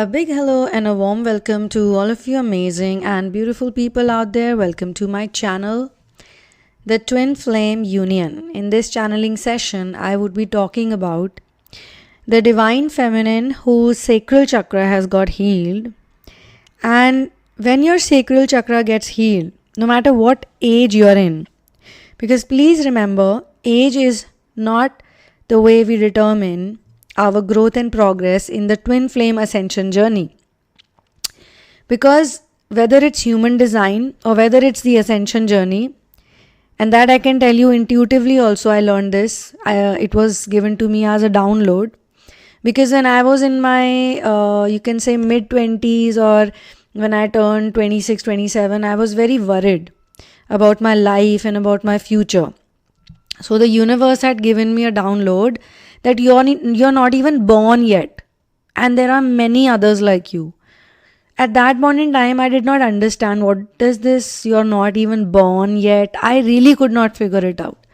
A big hello and a warm welcome to all of you amazing and beautiful people out there. Welcome to my channel, the Twin Flame Union. In this channeling session, I would be talking about the divine feminine whose sacral chakra has got healed. And when your sacral chakra gets healed, no matter what age you're in, because please remember, age is not the way we determine our growth and progress in the twin flame ascension journey. Because whether it's human design or whether it's the ascension journey, and that I can tell you intuitively also, I learned this. It was given to me as a download. Because when I was in my, you can say mid-20s, or when I turned 26, 27, I was very worried about my life and about my future. So the universe had given me a download that you're not even born yet, and there are many others like you. At that point in time, I did not understand what is this, you're not even born yet. I really could not figure it out.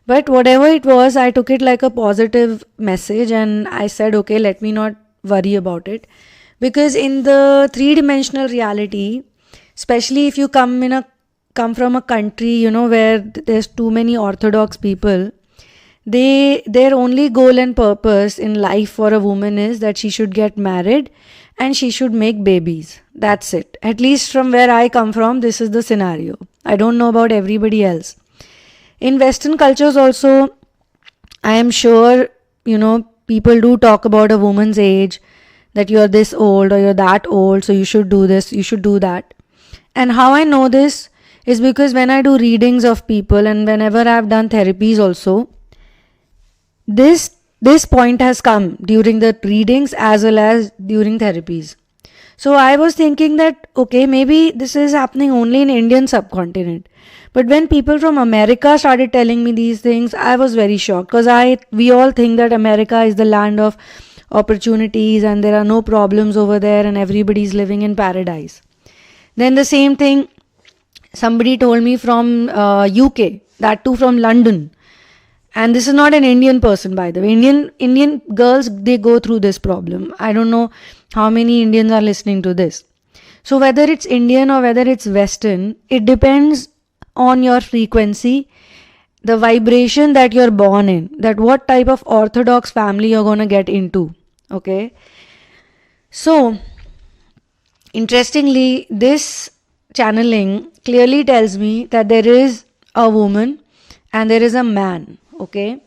But whatever it was, I took it like a positive message, and I said, okay, let me not worry about it. Because in the three-dimensional reality, especially if you come from a country, where there's too many orthodox people, their only goal and purpose in life for a woman is that she should get married and she should make babies. That's it. At least from where I come from, this is the scenario. I don't know about everybody else. In Western cultures also, I am sure, people do talk about a woman's age, that you're this old or you're that old, so you should do this, you should do that. And how I know this is because when I do readings of people and whenever I've done therapies also, this point has come during the readings as well as during therapies. So I was thinking that, okay, maybe this is happening only in Indian subcontinent. But when people from America started telling me these things, I was very shocked, because we all think that America is the land of opportunities and there are no problems over there and everybody's living in paradise. Then the same thing somebody told me from UK, that too from London. And this is not an Indian person, by the way. Indian girls, they go through this problem. I don't know how many Indians are listening to this. So whether it's Indian or whether it's Western, it depends on your frequency, the vibration that you're born in, that what type of orthodox family you're going to get into. Okay. So, interestingly, this channeling clearly tells me that there is a woman and there is a man. Okay.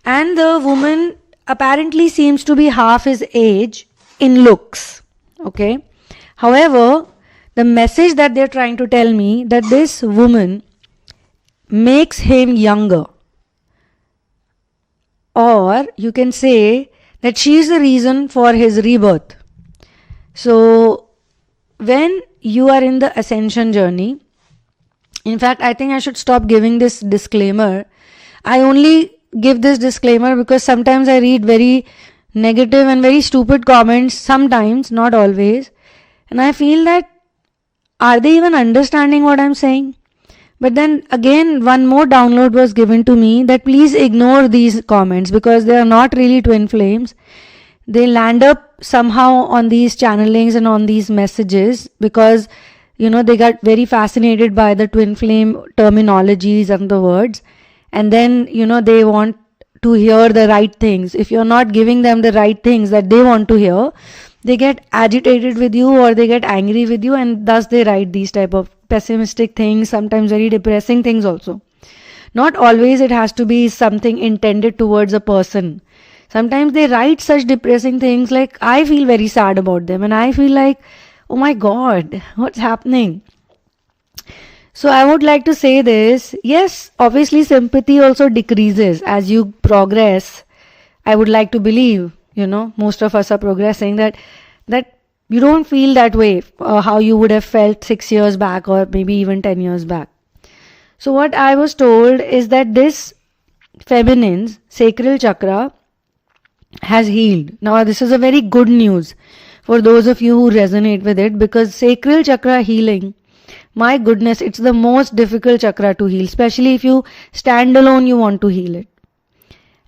And the woman apparently seems to be half his age in looks. Okay. However, the message that they're trying to tell me, that this woman makes him younger. Or you can say that she is the reason for his rebirth. So when you are in the ascension journey, in fact, I think I should stop giving this disclaimer. I only give this disclaimer because sometimes I read very negative and very stupid comments, sometimes, not always. And I feel that, are they even understanding what I'm saying? But then again, one more download was given to me that please ignore these comments because they are not really twin flames. They land up somehow on these channelings and on these messages because, they got very fascinated by the twin flame terminologies and the words. And then, they want to hear the right things. If you're not giving them the right things that they want to hear, they get agitated with you or they get angry with you, and thus they write these type of pessimistic things, sometimes very depressing things also. Not always it has to be something intended towards a person. Sometimes they write such depressing things, like I feel very sad about them and I feel like, oh my God, what's happening? So I would like to say this. Yes, obviously sympathy also decreases as you progress. I would like to believe, most of us are progressing, that you don't feel that way how you would have felt 6 years back or maybe even 10 years back. So what I was told is that this feminine's sacral chakra has healed. Now this is a very good news for those of you who resonate with it, because sacral chakra healing, my goodness, it's the most difficult chakra to heal, especially if you stand alone, you want to heal it.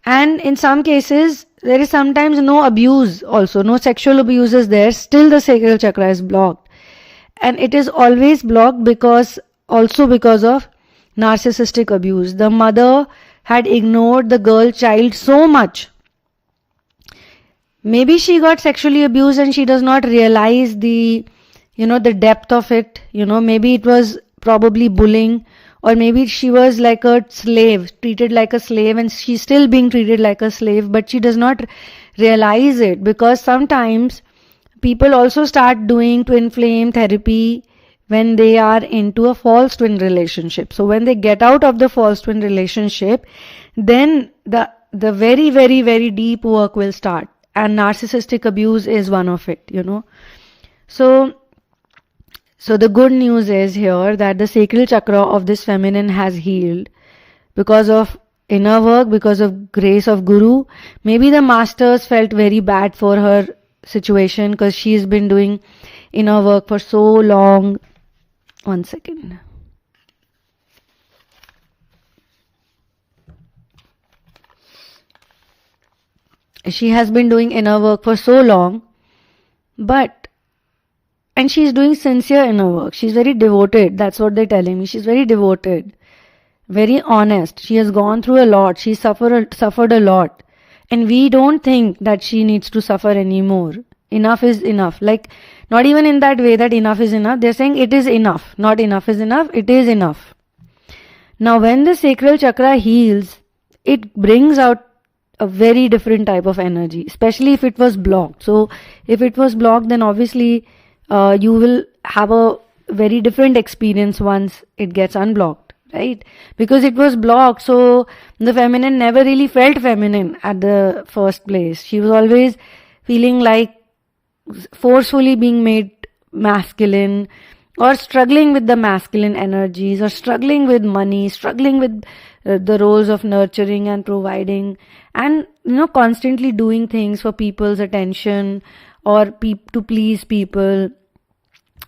And in some cases, there is sometimes no abuse also, no sexual abuse is there, still the sacral chakra is blocked. And it is always blocked because of narcissistic abuse. The mother had ignored the girl child so much. Maybe she got sexually abused and she does not realize the depth of it. Maybe it was probably bullying, or maybe she was like a slave, treated like a slave, and she's still being treated like a slave, but she does not realize it, because sometimes people also start doing twin flame therapy when they are into a false twin relationship. So when they get out of the false twin relationship, then the very, very, very deep work will start. And narcissistic abuse is one of it, So the good news is here that the sacral chakra of this feminine has healed because of inner work, because of grace of Guru. Maybe the masters felt very bad for her situation because she's been doing inner work for so long. One second. She has been doing inner work for so long, and she's doing sincere inner work. She's very devoted. That's what they're telling me. She's very devoted, very honest. She has gone through a lot. She suffered a lot. And we don't think that she needs to suffer anymore. Enough is enough. Like, not even in that way that enough is enough. They're saying it is enough. Not enough is enough. It is enough. Now, when the sacral chakra heals, it brings out a very different type of energy, especially if it was blocked. So, if it was blocked, then obviously you will have a very different experience once it gets unblocked, right? Because it was blocked, so the feminine never really felt feminine at the first place. She was always feeling like forcefully being made masculine, or struggling with the masculine energies, or struggling with money, struggling with the roles of nurturing and providing, and constantly doing things for people's attention or to please people.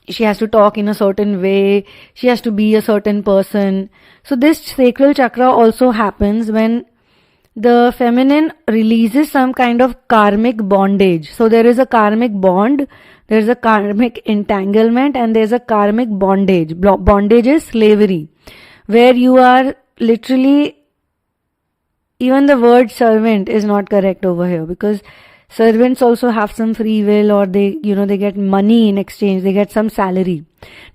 She has to talk in a certain way. She has to be a certain person. So this sacral chakra also happens when the feminine releases some kind of karmic bondage. So there is a karmic bond, there is a karmic entanglement, and there is a karmic bondage. Bondage is slavery, where you are literally, even the word servant is not correct over here, because servants also have some free will, or they get money in exchange, they get some salary.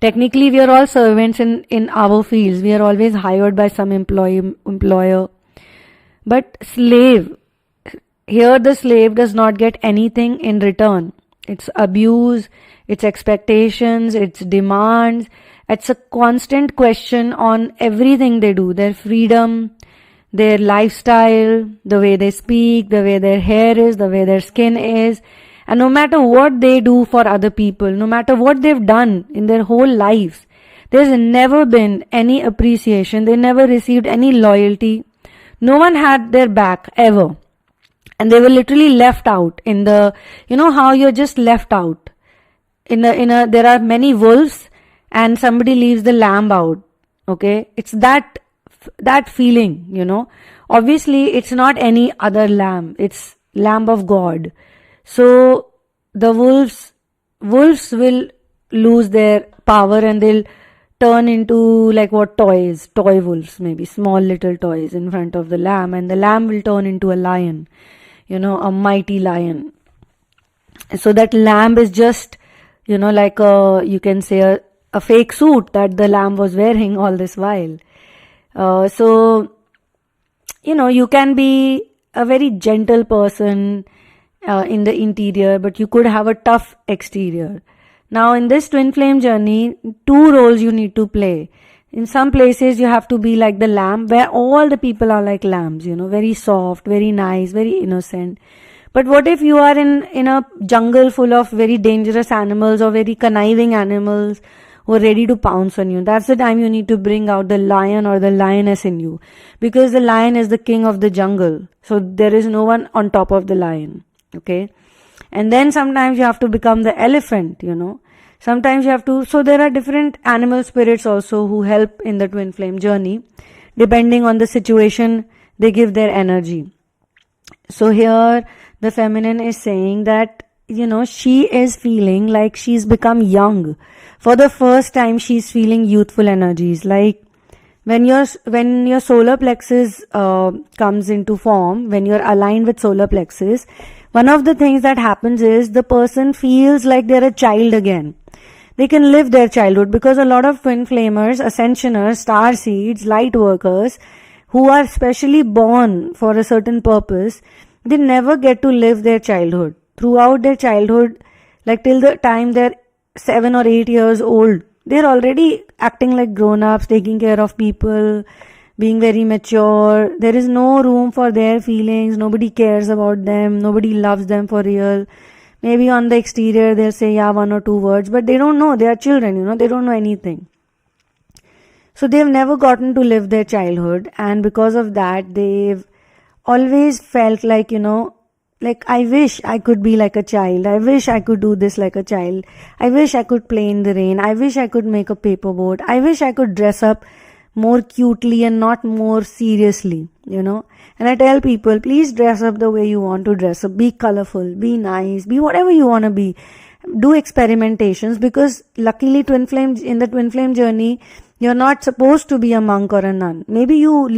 Technically, we are all servants in our fields. We are always hired by some employer. But slave, here the slave does not get anything in return. It's abuse, it's expectations, it's demands. It's a constant question on everything they do, their freedom, their lifestyle, the way they speak, the way their hair is, the way their skin is. And no matter what they do for other people, no matter what they've done in their whole lives, there's never been any appreciation. They never received any loyalty. No one had their back ever. And they were literally left out in the, how you're just left out. There are many wolves and somebody leaves the lamb out. Okay. It's that feeling, Obviously, it's not any other lamb. It's lamb of God. So the wolves will lose their power and they'll turn into toy wolves, maybe small little toys in front of the lamb, and the lamb will turn into a lion, a mighty lion. So that lamb is just, you can say a fake suit that the lamb was wearing all this while. So, you can be a very gentle person in the interior, but you could have a tough exterior. Now, in this twin flame journey, two roles you need to play. In some places, you have to be like the lamb, where all the people are like lambs, very soft, very nice, very innocent. But what if you are in a jungle full of very dangerous animals or very conniving animals who are ready to pounce on you? That's the time you need to bring out the lion or the lioness in you, because the lion is the king of the jungle. So there is no one on top of the lion. Okay. And then sometimes you have to become the elephant, Sometimes you have to, so there are different animal spirits also who help in the twin flame journey. Depending on the situation, they give their energy. So here, the feminine is saying that, she is feeling like she's become young. For the first time, she's feeling youthful energies. Like when your solar plexus comes into form, when you're aligned with solar plexus, one of the things that happens is the person feels like they're a child again. They can live their childhood, because a lot of twin flamers, ascensioners, star seeds, light workers who are specially born for a certain purpose, they never get to live their childhood. Throughout their childhood, like till the time they're 7 or 8 years old, they're already acting like grown-ups, taking care of people, being very mature. There is no room for their feelings. Nobody cares about them. Nobody loves them for real. Maybe on the exterior they'll say, yeah, 1 or 2 words, but they don't know. They are children, they don't know anything. So they've never gotten to live their childhood, and because of that, they've always felt like, like, I wish I could be like a child. I wish I could do this like a child. I wish I could play in the rain. I wish I could make a paper boat. I wish I could dress up more cutely and not more seriously, And I tell people, please dress up the way you want to dress up. Be colorful, be nice, be whatever you want to be. Do experimentations, because luckily in the twin flame journey, you're not supposed to be a monk or a nun. Maybe you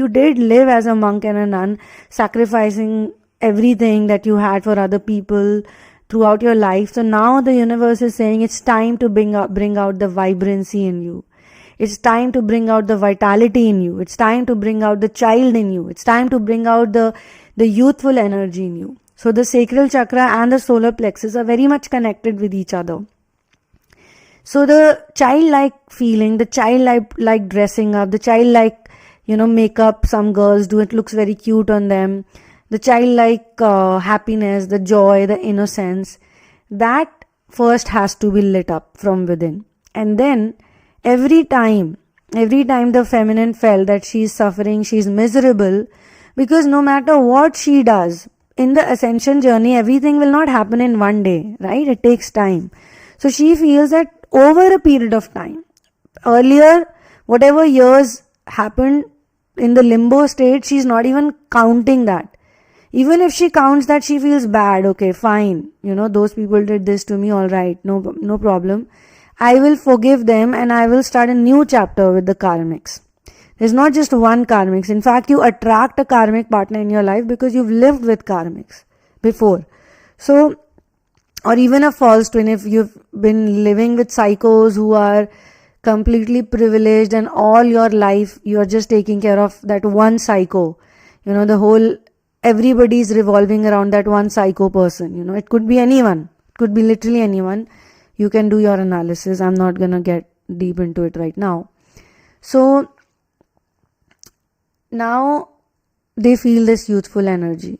did live as a monk and a nun, sacrificing everything that you had for other people throughout your life. So now the universe is saying it's time to bring out the vibrancy in you. It's time to bring out the vitality in you. It's time to bring out the child in you. It's time to bring out the youthful energy in you. So the sacral chakra and the solar plexus are very much connected with each other. So the childlike feeling, the childlike dressing up, the childlike, makeup some girls do, it looks very cute on them. The childlike happiness, the joy, the innocence, that first has to be lit up from within. And then every time the feminine felt that she's suffering, she's miserable, because no matter what she does in the ascension journey, everything will not happen in one day, right? It takes time. So she feels that over a period of time, earlier, whatever years happened in the limbo state, she's not even counting that. Even if she counts that, she feels bad. Okay, fine. Those people did this to me. All right. No problem. I will forgive them and I will start a new chapter with the karmics. There's not just one karmics. In fact, you attract a karmic partner in your life because you've lived with karmics before. So, or even a false twin, if you've been living with psychos who are completely privileged and all your life you're just taking care of that one psycho. Everybody is revolving around that one psycho person. It could be anyone. It could be literally anyone. You can do your analysis. I'm not going to get deep into it right now. So now they feel this youthful energy.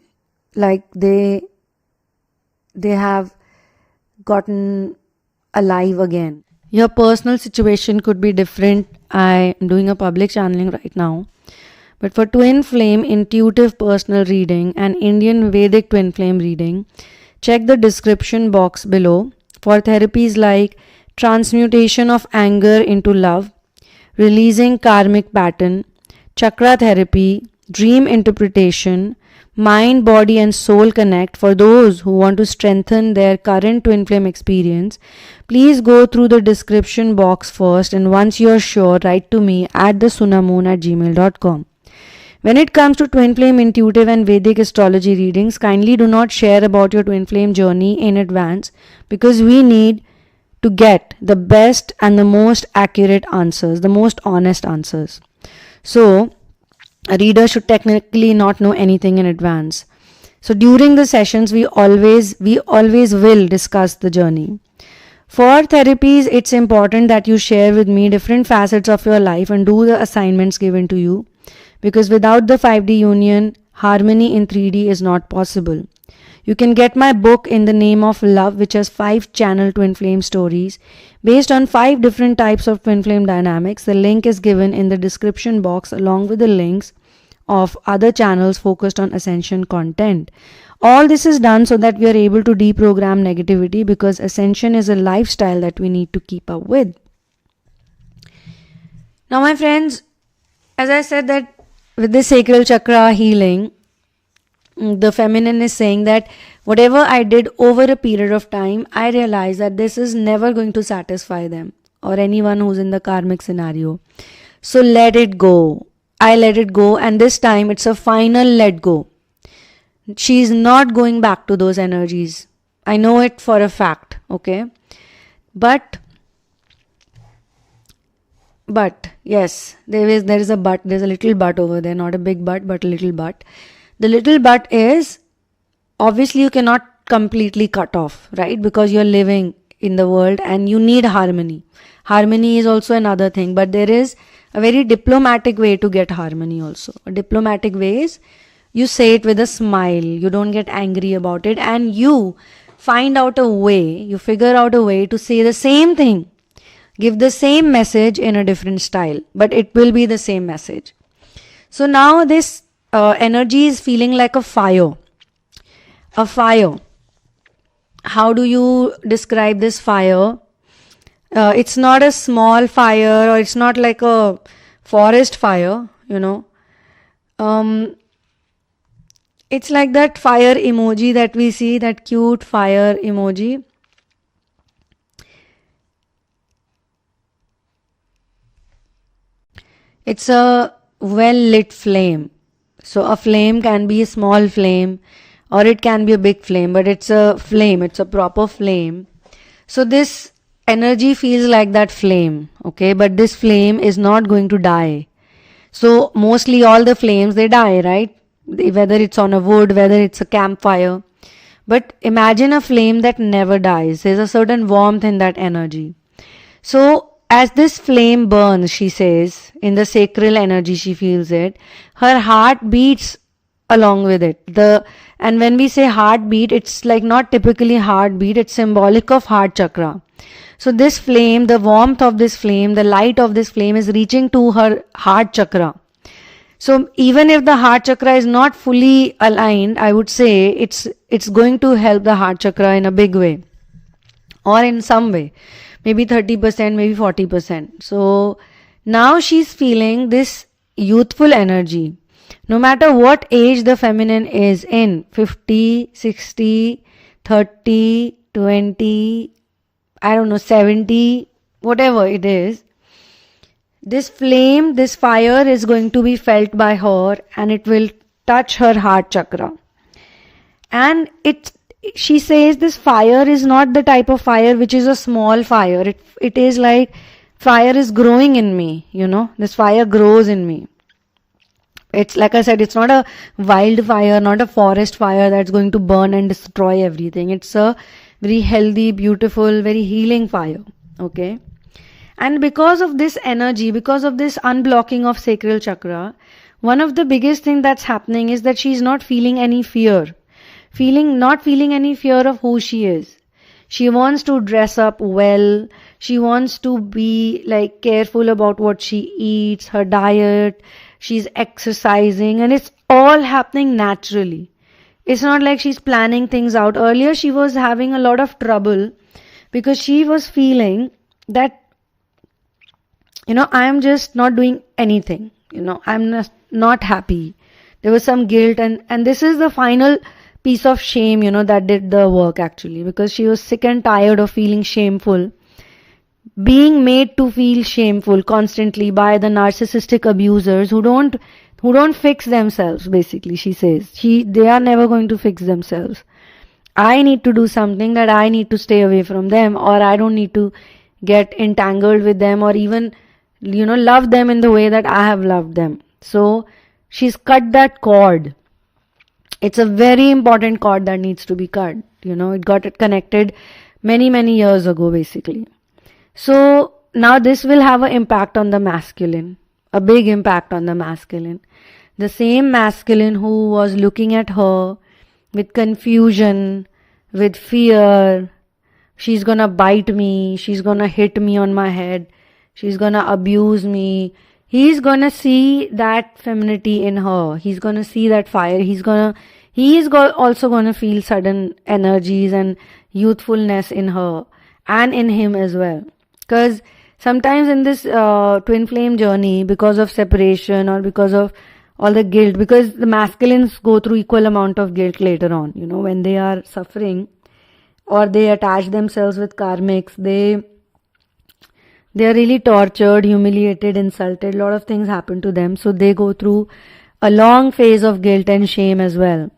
Like they have gotten alive again. Your personal situation could be different. I am doing a public channeling right now. But for twin flame intuitive personal reading and Indian Vedic twin flame reading, check the description box below for therapies like transmutation of anger into love, releasing karmic pattern, chakra therapy, dream interpretation, mind, body and soul connect. For those who want to strengthen their current twin flame experience, please go through the description box first, and once you're sure, write to me at thesunamoon@gmail.com. When it comes to twin flame intuitive and Vedic astrology readings, kindly do not share about your twin flame journey in advance, because we need to get the best and the most accurate answers, the most honest answers. So, a reader should technically not know anything in advance. So during the sessions, we always will discuss the journey. For therapies, it's important that you share with me different facets of your life and do the assignments given to you, because without the 5D union, harmony in 3D is not possible. You can get my book In the Name of Love, which has 5 channel twin flame stories based on 5 different types of twin flame dynamics. The link is given in the description box along with the links of other channels focused on ascension content. All this is done so that we are able to deprogram negativity, because ascension is a lifestyle that we need to keep up with. Now, my friends, as I said that with the sacral chakra healing, the feminine is saying that whatever I did over a period of time, I realize that this is never going to satisfy them or anyone who's in the karmic scenario. So let it go. I let it go, and this time it's a final let go. She's not going back to those energies. I know it for a fact, okay? But yes, there is a but. There's a little but over there, not a big but a little but. The little but is, obviously you cannot completely cut off, right? Because you're living in the world and you need harmony. Harmony is also another thing, but there is a very diplomatic way to get harmony also. A diplomatic way is you say it with a smile, you don't get angry about it, and you find out a way, you figure out a way to say the same thing, give the same message in a different style, but it will be the same message. So now this energy is feeling like a fire. A fire. How do you describe this fire? It's not a small fire, or it's not like a forest fire, It's like that fire emoji that we see, that cute fire emoji. It's a well-lit flame. So a flame can be a small flame or it can be a big flame, but it's a flame, it's a proper flame. So this energy feels like that flame, okay? But this flame is not going to die. So mostly all the flames, they die, right? Whether it's on a wood, whether it's a campfire. But imagine a flame that never dies. There's a certain warmth in that energy. So as this flame burns, she says, in the sacral energy, she feels it, her heart beats along with it. And when we say heartbeat, it's like not typically heartbeat, it's symbolic of heart chakra. So this flame, the warmth of this flame, the light of this flame is reaching to her heart chakra. So even if the heart chakra is not fully aligned, I would say it's going to help the heart chakra in a big way or in some way. Maybe 30%, maybe 40%. So now she's feeling this youthful energy. No matter what age the feminine is in, 50, 60, 30, 20, 70, whatever it is, this flame, this fire is going to be felt by her and it will touch her heart chakra. And she says this fire is not the type of fire which is a small fire. It is like fire is growing in me, this fire grows in me. It's like I said, it's not a wild fire, not a forest fire that's going to burn and destroy everything. It's a very healthy, beautiful, very healing fire. Okay. And because of this energy, because of this unblocking of sacral chakra, one of the biggest things that's happening is that she's not feeling any fear. Not feeling any fear of who she is. She wants to dress up well. She wants to be careful about what she eats, her diet. She's exercising, and it's all happening naturally. It's not like she's planning things out. Earlier, she was having a lot of trouble because she was feeling that, I am just not doing anything. I'm not happy. There was some guilt, and this is the final piece of shame, that did the work actually, because she was sick and tired of feeling shameful, being made to feel shameful constantly by the narcissistic abusers who don't fix themselves. Basically, she says they are never going to fix themselves. I need to do something, that I need to stay away from them, or I don't need to get entangled with them, or even love them in the way that I have loved them. So she's cut that cord. It's a very important cord that needs to be cut. It got connected many, many years ago, basically. So now this will have an impact on the masculine, a big impact on the masculine. The same masculine who was looking at her with confusion, with fear, she's gonna bite me, she's gonna hit me on my head, she's gonna abuse me. He's gonna see that femininity in her. He's gonna see that fire. He is also gonna feel sudden energies and youthfulness in her and in him as well. Because sometimes in this twin flame journey, because of separation or because of all the guilt, because the masculines go through equal amount of guilt later on, when they are suffering or they attach themselves with karmics, they are really tortured, humiliated, insulted. A lot of things happen to them. So they go through a long phase of guilt and shame as well.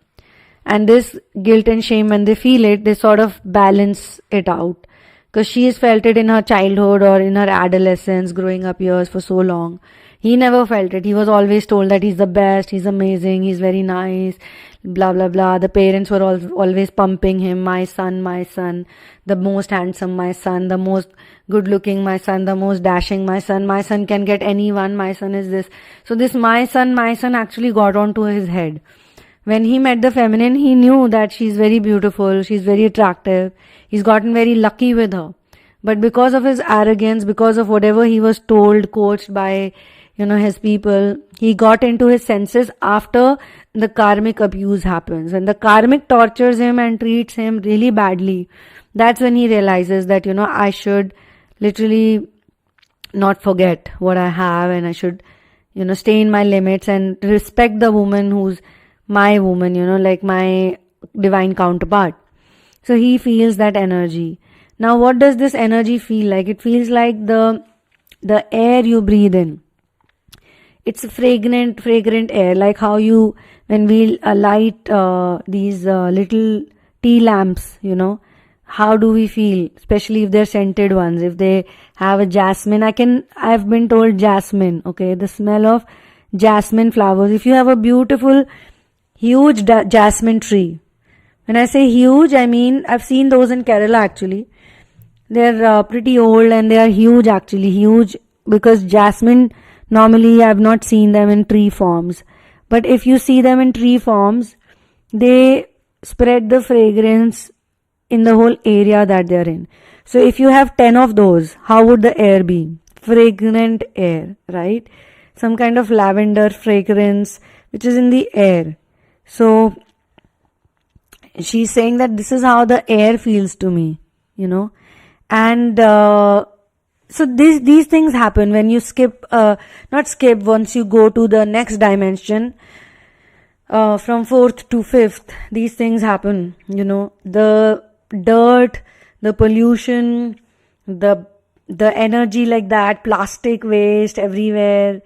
And this guilt and shame, when they feel it, they sort of balance it out. Because she has felt it in her childhood or in her adolescence, growing up years for so long. He never felt it. He was always told that he's the best, he's amazing, he's very nice, blah, blah, blah. The parents were always pumping him, my son, the most handsome my son, the most good looking my son, the most dashing my son can get anyone, my son is this. So this my son actually got onto his head. When he met the feminine, he knew that she's very beautiful, she's very attractive. He's gotten very lucky with her. But because of his arrogance, because of whatever he was told, coached by, his people, he got into his senses after the karmic abuse happens. When the karmic tortures him and treats him really badly, that's when he realizes that, I should literally not forget what I have, and I should, stay in my limits and respect the woman who's my woman, like my divine counterpart. So he feels that energy. Now what does this energy feel like? It feels like the air you breathe in. It's a fragrant air, like how when we light these little tea lamps, how do we feel? Especially if they're scented ones, if they have a jasmine. I've been told jasmine, okay, the smell of jasmine flowers. If you have a beautiful, huge jasmine tree, when I say huge, I mean I've seen those in Kerala actually. They're pretty old and they are huge actually, huge, because jasmine, normally I've not seen them in tree forms. But if you see them in tree forms, they spread the fragrance in the whole area that they're in. So if you have 10 of those, how would the air be? Fragrant air, right? Some kind of lavender fragrance which is in the air. So she's saying that this is how the air feels to me, and so these things happen when you once you go to the next dimension, from fourth to fifth, these things happen, the dirt, the pollution, the energy like that, plastic waste everywhere,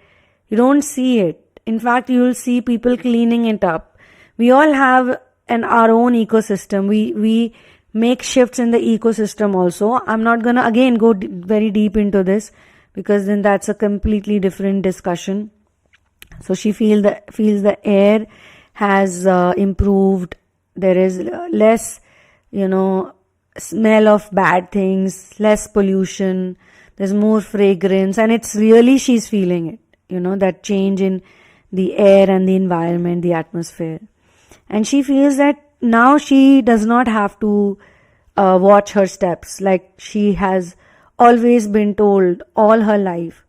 you don't see it. In fact, you will see people cleaning it up. We all have our own ecosystem. We make shifts in the ecosystem also. I'm not gonna again go very deep into this, because then that's a completely different discussion. So she feels the air has improved. There is less, smell of bad things, less pollution. There's more fragrance, and it's really, she's feeling it. That change in the air and the environment, the atmosphere. And she feels that now she does not have to watch her steps, like she has always been told all her life.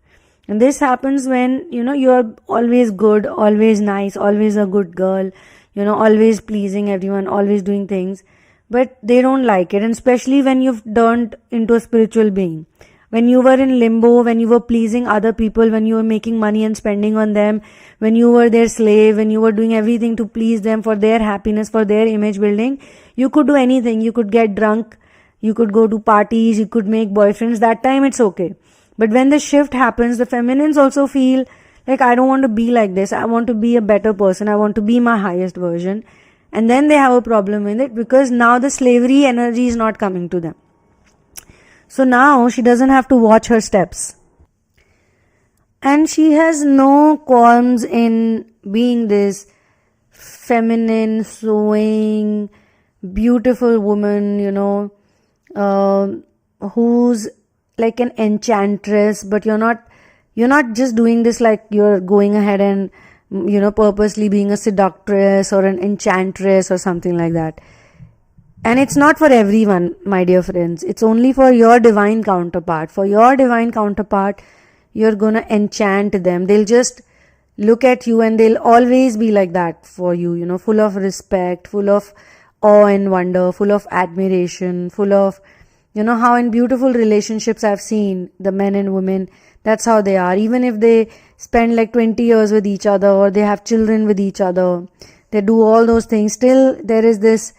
And this happens when, you're always good, always nice, always a good girl, always pleasing everyone, always doing things, but they don't like it. And especially when you've turned into a spiritual being. When you were in limbo, when you were pleasing other people, when you were making money and spending on them, when you were their slave, when you were doing everything to please them for their happiness, for their image building, you could do anything. You could get drunk, you could go to parties, you could make boyfriends. That time it's okay. But when the shift happens, the feminines also feel like, I don't want to be like this. I want to be a better person. I want to be my highest version. And then they have a problem with it, because now the slavery energy is not coming to them. So now she doesn't have to watch her steps. And she has no qualms in being this feminine, sewing, beautiful woman, who's like an enchantress, but you're not just doing this like you're going ahead and, purposely being a seductress or an enchantress or something like that. And it's not for everyone, my dear friends. It's only for your divine counterpart. For your divine counterpart, you're gonna enchant them. They'll just look at you and they'll always be like that for you, full of respect, full of awe and wonder, full of admiration, full of, You know how in beautiful relationships I've seen the men and women, that's how they are. Even if they spend like 20 years with each other, or they have children with each other, they do all those things, still there is this,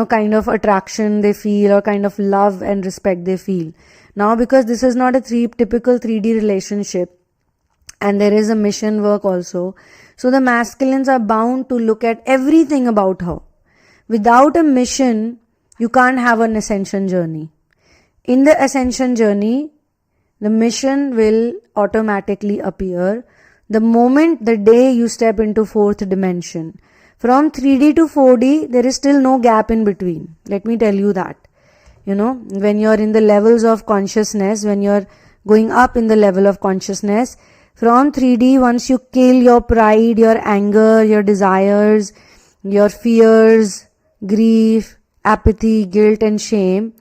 kind of attraction they feel, or kind of love and respect they feel. Now, because this is not a typical 3D relationship, and there is a mission work also, so the masculines are bound to look at everything about her. Without a mission, you can't have an ascension journey. In the ascension journey, the mission will automatically appear the moment, the day you step into 4th dimension. From 3D to 4D, there is still no gap in between. Let me tell you that. When you're in the levels of consciousness, when you're going up in the level of consciousness, from 3D, once you kill your pride, your anger, your desires, your fears, grief, apathy, guilt and shame,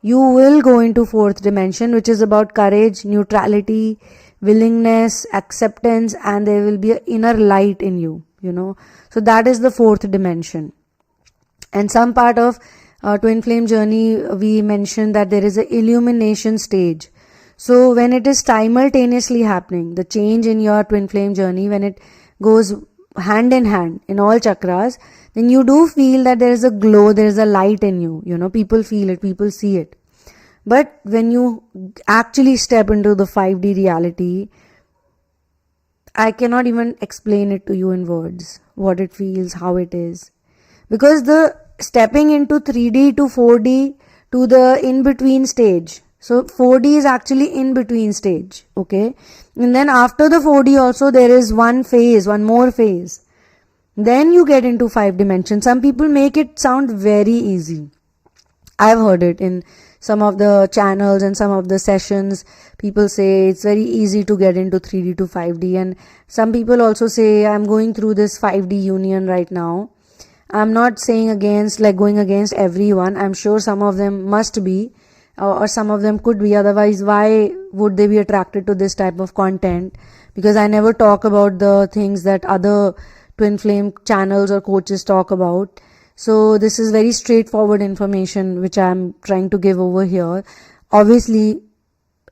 you will go into 4th dimension, which is about courage, neutrality, willingness, acceptance, and there will be an inner light in you, So that is the 4th dimension. And some part of Twin Flame journey, we mentioned that there is an illumination stage. So when it is simultaneously happening, the change in your Twin Flame journey, when it goes hand in hand in all chakras, then you do feel that there is a glow, there is a light in you. People feel it, people see it. But when you actually step into the 5D reality, I cannot even explain it to you in words, what it feels, how it is. Because the stepping into 3D to 4D to the in-between stage. So 4D is actually in-between stage, okay? And then after the 4D also there is one more phase. Then you get into 5 dimensions. Some people make it sound very easy. I've heard it in some of the channels and some of the sessions. People say it's very easy to get into 3D to 5D. And some people also say, I'm going through this 5D union right now. I'm not saying going against everyone. I'm sure some of them must be, or some of them could be. Otherwise, why would they be attracted to this type of content? Because I never talk about the things that other Twin Flame channels or coaches talk about. So this is very straightforward information which I'm trying to give over here. Obviously,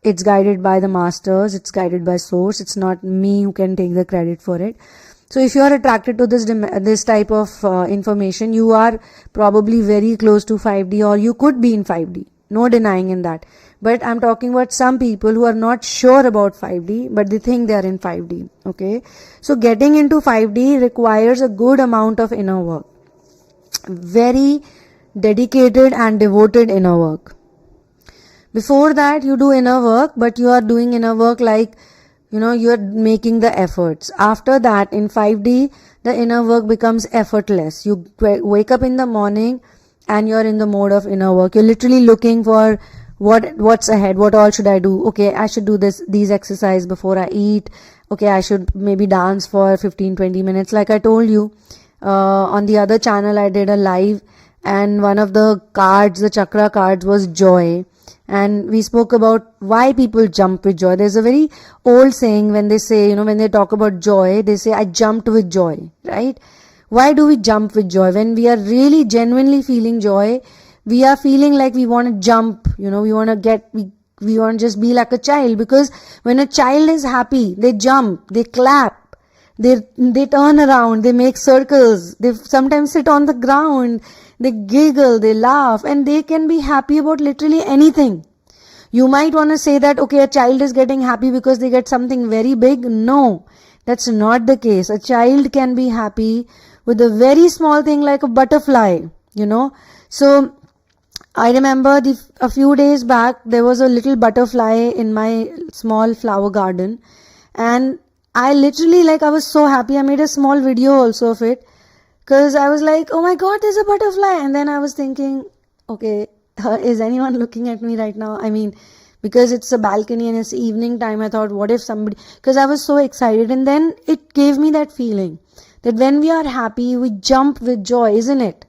it's guided by the masters, it's guided by source. It's not me who can take the credit for it. So if you are attracted to this type of information, you are probably very close to 5D, or you could be in 5D. No denying in that. But I'm talking about some people who are not sure about 5D, but they think they are in 5D. Okay. So getting into 5D requires a good amount of inner work. Very dedicated and devoted inner work. Before that, you do inner work, but you are doing inner work like, you are making the efforts. After that, in 5D, the inner work becomes effortless. You wake up in the morning and you're in the mode of inner work. You're literally looking for what's ahead, what all should I do? Okay, I should do these exercises before I eat. Okay, I should maybe dance for 15-20 minutes. Like I told you, on the other channel, I did a live, and one of the cards, the chakra cards, was joy. And we spoke about why people jump with joy. There's a very old saying when they say, when they talk about joy, they say, I jumped with joy, right? Why do we jump with joy? When we are really genuinely feeling joy, we are feeling like we want to jump, we want to just be like a child. Because when a child is happy, they jump, they clap, they turn around, they make circles, they sometimes sit on the ground, they giggle, they laugh, and they can be happy about literally anything. You might want to say that, okay, a child is getting happy because they get something very big. No, that's not the case. A child can be happy with a very small thing like a butterfly, So I remember a few days back, there was a little butterfly in my small flower garden, and I literally, I was so happy. I made a small video also of it. Because I was like, oh my God, there's a butterfly. And then I was thinking, okay, is anyone looking at me right now? I mean, because it's a balcony and it's evening time, I thought, what if somebody... Because I was so excited. And then it gave me that feeling that when we are happy, we jump with joy, isn't it?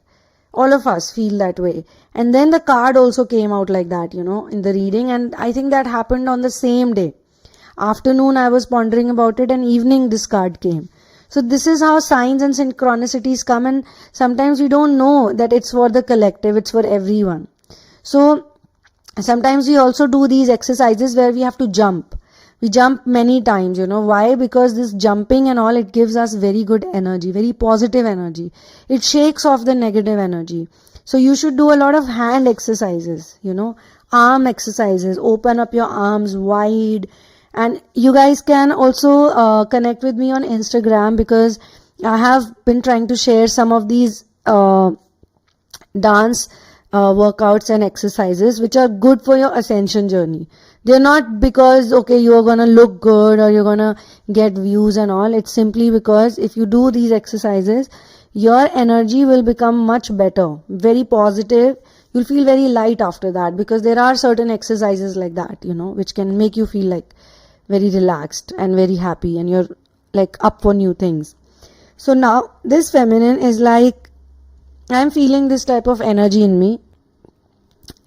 All of us feel that way. And then the card also came out like that, in the reading. And I think that happened on the same day. Afternoon, I was pondering about it, and evening, this card came. So this is how signs and synchronicities come, and sometimes we don't know that it's for the collective, it's for everyone. So Sometimes we also do these exercises where we have to jump. We jump many times, why? Because this jumping and all, it gives us very good energy, very positive energy. It shakes off the negative energy. So you should do a lot of hand exercises, arm exercises. Open up your arms wide. And you guys can also connect with me on Instagram, because I have been trying to share some of these dance workouts and exercises which are good for your ascension journey. They're not because, okay, you're gonna look good or you're gonna get views and all. It's simply because if you do these exercises, your energy will become much better, very positive. You'll feel very light after that, because there are certain exercises like that, which can make you feel like very relaxed and very happy, and you're like up for new things. So now this feminine is like, I'm feeling this type of energy in me,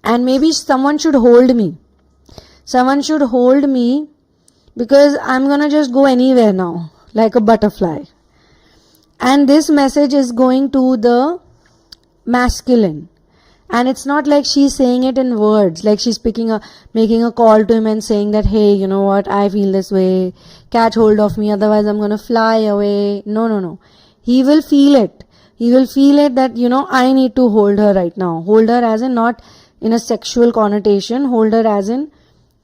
and maybe someone should hold me. Someone should hold me, because I'm gonna just go anywhere now, like a butterfly. And this message is going to the masculine. And it's not like she's saying it in words, like she's making a call to him and saying that, hey, you know what, I feel this way, catch hold of me, otherwise I'm gonna fly away. No. He will feel it. He will feel it that, I need to hold her right now. Hold her as in not in a sexual connotation. Hold her as in,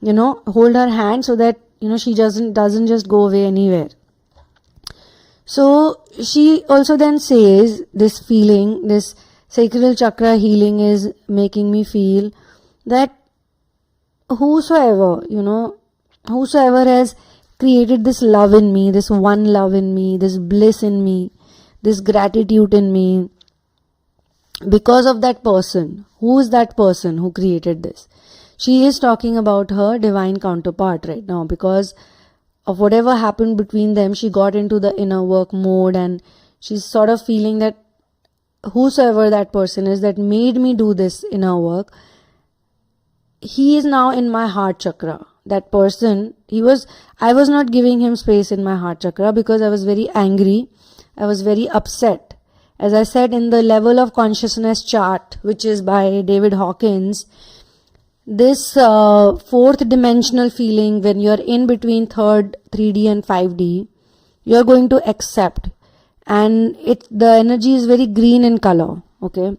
hold her hand so that, she doesn't just go away anywhere. So she also then says, this feeling, this sacral chakra healing is making me feel that whosoever has created this love in me, this one love in me, this bliss in me, this gratitude in me, because of that person. Who is that person who created this? She is talking about her divine counterpart right now, because of whatever happened between them. She got into the inner work mode, and she's sort of feeling that whosoever that person is that made me do this inner work, he is now in my heart chakra. That person, I was not giving him space in my heart chakra, because I was very angry. I was very upset. As I said, in the level of consciousness chart, which is by David Hawkins, this fourth dimensional feeling, when you're in between third 3D and 5D, you're going to accept. And the energy is very green in color, okay?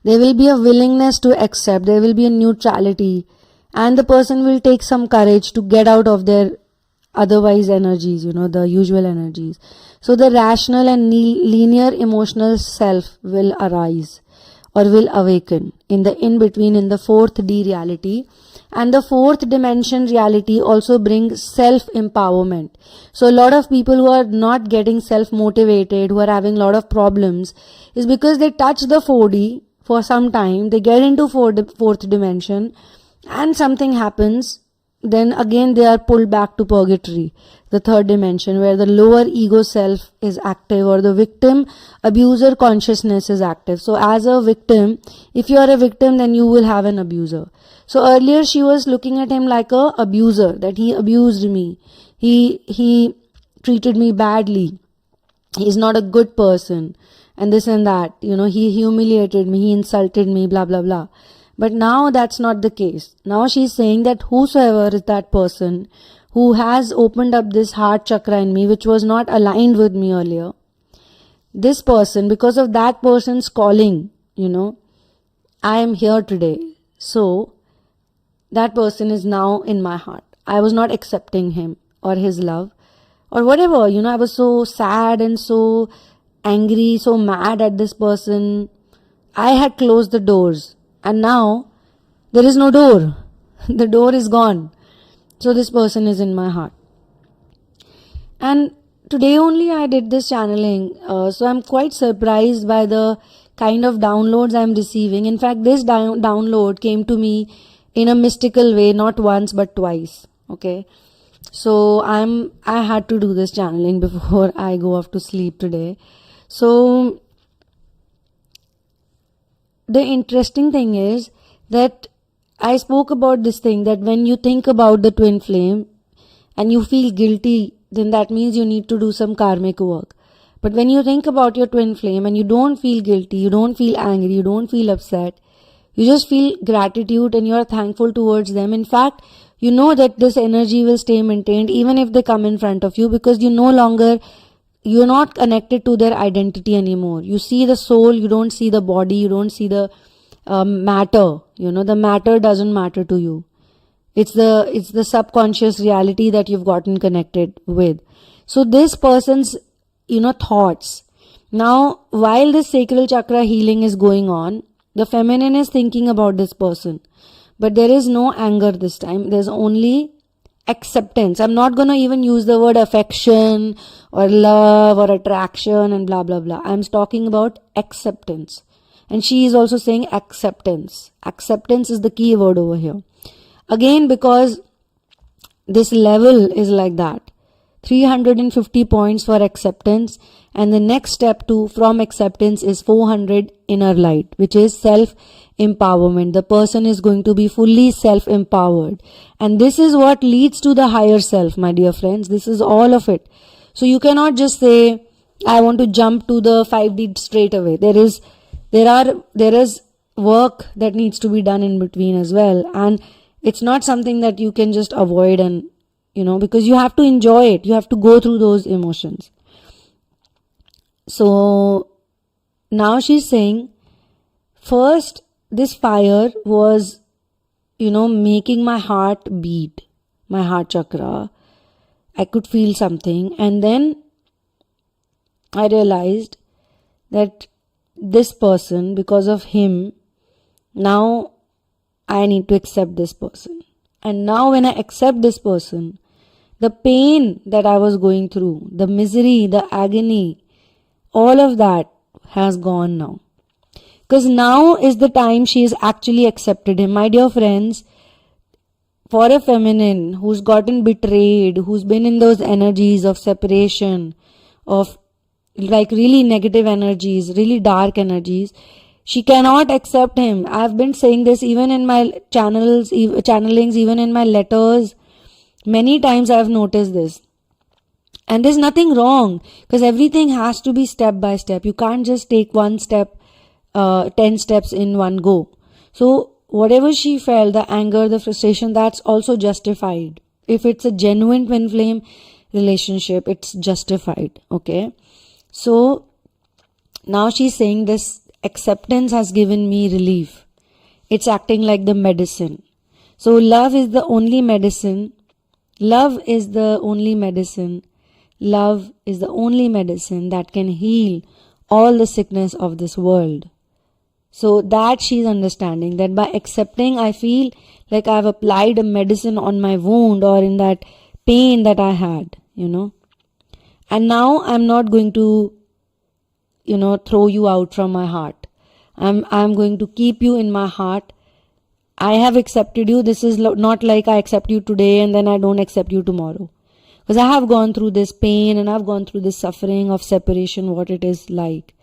There will be a willingness to accept. There will be a neutrality. And the person will take some courage to get out of their otherwise energies, the usual energies. So the rational and linear emotional self will arise or will awaken in the in-between, in the 4th D reality. And the 4th dimension reality also brings self-empowerment. So a lot of people who are not getting self-motivated, who are having a lot of problems, is because they touch the 4D for some time, they get into 4th dimension, and something happens. Then again they are pulled back to purgatory, the 3rd dimension, where the lower ego self is active, or the victim abuser consciousness is active. So as a victim, if you are a victim, then you will have an abuser. So earlier she was looking at him like a abuser, that he abused me, he treated me badly, he's not a good person, and this and that, he humiliated me, he insulted me, blah blah blah. But now that's not the case. Now she's saying that whosoever is that person who has opened up this heart chakra in me, which was not aligned with me earlier, this person, because of that person's calling, I am here today. So that person is now in my heart. I was not accepting him or his love or whatever, I was so sad and so angry, so mad at this person. I had closed the doors. And now, there is no door. The door is gone. So this person is in my heart. And today only I did this channeling. So I'm quite surprised by the kind of downloads I'm receiving. In fact, this download came to me in a mystical way, not once but twice. Okay. So I had to do this channeling before I go off to sleep today. So the interesting thing is that I spoke about this thing, that when you think about the twin flame and you feel guilty, then that means you need to do some karmic work. But when you think about your twin flame and you don't feel guilty, you don't feel angry, you don't feel upset, You just feel gratitude and you're thankful towards them. In fact, you know that this energy will stay maintained even if they come in front of you, because you're not connected to their identity anymore. You see the soul, you don't see the body, you don't see the matter. The matter doesn't matter to you. It's the subconscious reality that you've gotten connected with. So this person's, thoughts. Now, while this sacral chakra healing is going on, the feminine is thinking about this person. But there is no anger this time. There's only acceptance. I'm not going to even use the word affection or love or attraction and blah, blah, blah. I'm talking about acceptance. And she is also saying acceptance. Acceptance is the key word over here. Again, because this level is like that. 350 points for acceptance, and the next step from acceptance is 400 inner light, which is self-empowerment. The person is going to be fully self-empowered, and this is what leads to the higher self, my dear friends. This is all of it. So you cannot just say, I want to jump to the 5D straight away. There is work that needs to be done in between as well, and it's not something that you can just avoid, and because you have to enjoy it. You have to go through those emotions. So now she's saying, first, this fire was, making my heart beat, my heart chakra. I could feel something. And then I realized that this person, because of him, now I need to accept this person. And now when I accept this person, the pain that I was going through, the misery, the agony, all of that has gone now. Because now is the time she has actually accepted him. My dear friends, for a feminine who's gotten betrayed, who's been in those energies of separation, of like really negative energies, really dark energies, she cannot accept him. I've been saying this even in my channelings, even in my letters. Many times I've noticed this. And there's nothing wrong, because everything has to be step by step. You can't just take one step, 10 steps in one go. So whatever she felt, the anger, the frustration, that's also justified. If it's a genuine twin flame relationship, it's justified. Okay. So now she's saying this acceptance has given me relief. It's acting like the medicine. So love is the only medicine. Love is the only medicine. Love is the only medicine that can heal all the sickness of this world. So that she's understanding, that by accepting, I feel like I've applied a medicine on my wound or in that pain that I had, And now I'm not going to, throw you out from my heart. I'm going to keep you in my heart. I have accepted you. This is not like I accept you today and then I don't accept you tomorrow. Because I have gone through this pain and I've gone through this suffering of separation, what it is like.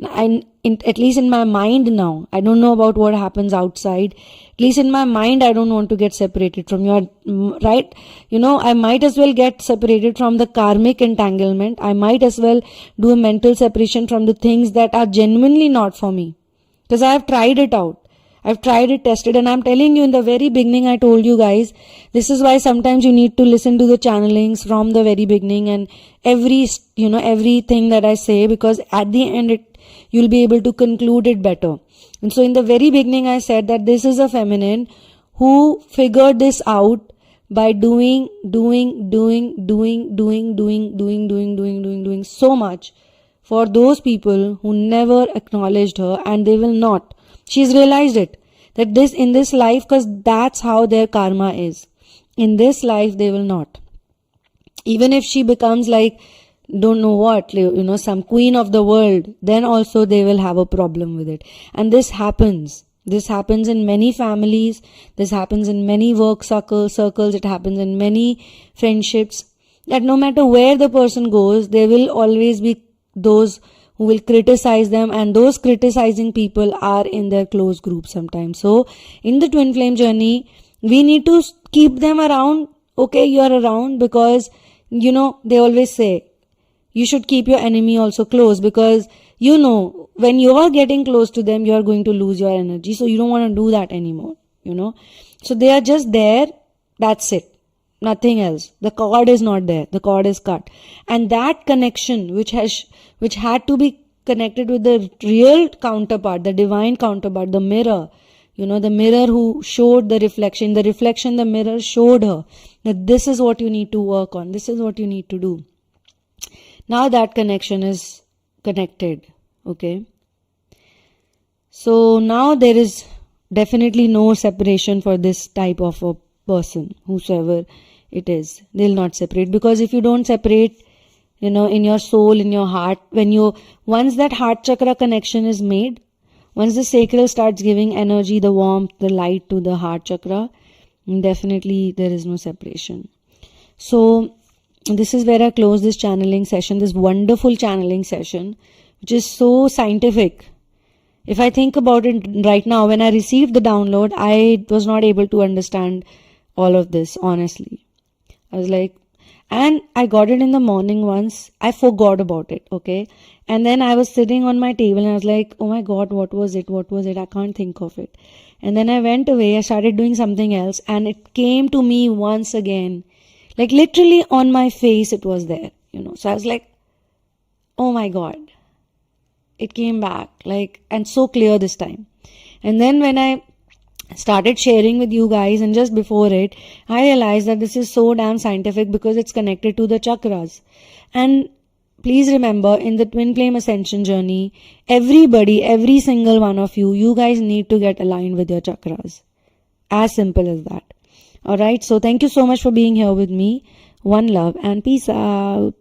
At least in my mind now, I don't know about what happens outside. At least in my mind, I don't want to get separated from you, right? I might as well get separated from the karmic entanglement. I might as well do a mental separation from the things that are genuinely not for me. Because I have tried it out. I've tried it, tested, and I'm telling you, in the very beginning, I told you guys, this is why sometimes you need to listen to the channelings from the very beginning and everything that I say, because at the end, you'll be able to conclude it better. And so in the very beginning, I said that this is a feminine who figured this out by doing so much for those people who never acknowledged her, and they will not. She's realized it, that in this life, because that's how their karma is. In this life, they will not. Even if she becomes like, don't know what, some queen of the world, then also they will have a problem with it. And this happens. This happens in many families. This happens in many work circles. It happens in many friendships. That no matter where the person goes, there will always be those who will criticize them, and those criticizing people are in their close group sometimes. So in the twin flame journey, we need to keep them around. Okay, you're around, because they always say you should keep your enemy also close, because you know, when you are getting close to them, you are going to lose your energy. So you don't want to do that anymore, you know. So they are just there. That's it. Nothing else. The cord is not there. The cord is cut. And that connection, which had to be connected with the real counterpart, the divine counterpart, the mirror, you know, the mirror who showed the reflection, the mirror showed her that this is what you need to work on. This is what you need to do. Now that connection is connected. Okay. So now there is definitely no separation for this type of a person, whosoever it is. They'll not separate, because if you don't separate, you know, in your soul, in your heart, once that heart chakra connection is made, once the sacral starts giving energy, the warmth, the light to the heart chakra, definitely there is no separation. So this is where I close this channeling session, this wonderful channeling session, which is so scientific. If I think about it right now, when I received the download, I was not able to understand all of this, honestly. I was like, and I got it in the morning once. I forgot about it, okay? And then I was sitting on my table and I was like, oh my God, what was it? I can't think of it. And then I went away, I started doing something else, and it came to me once again. Like literally on my face it was there, you know. So I was like, oh my God. It came back, like, and so clear this time. And then when I started sharing with you guys, and just before it, I realized that this is so damn scientific because it's connected to the chakras. And please remember, in the twin flame ascension journey, everybody, every single one of you guys need to get aligned with your chakras. As simple as that. Alright, so thank you so much for being here with me. One love and peace out.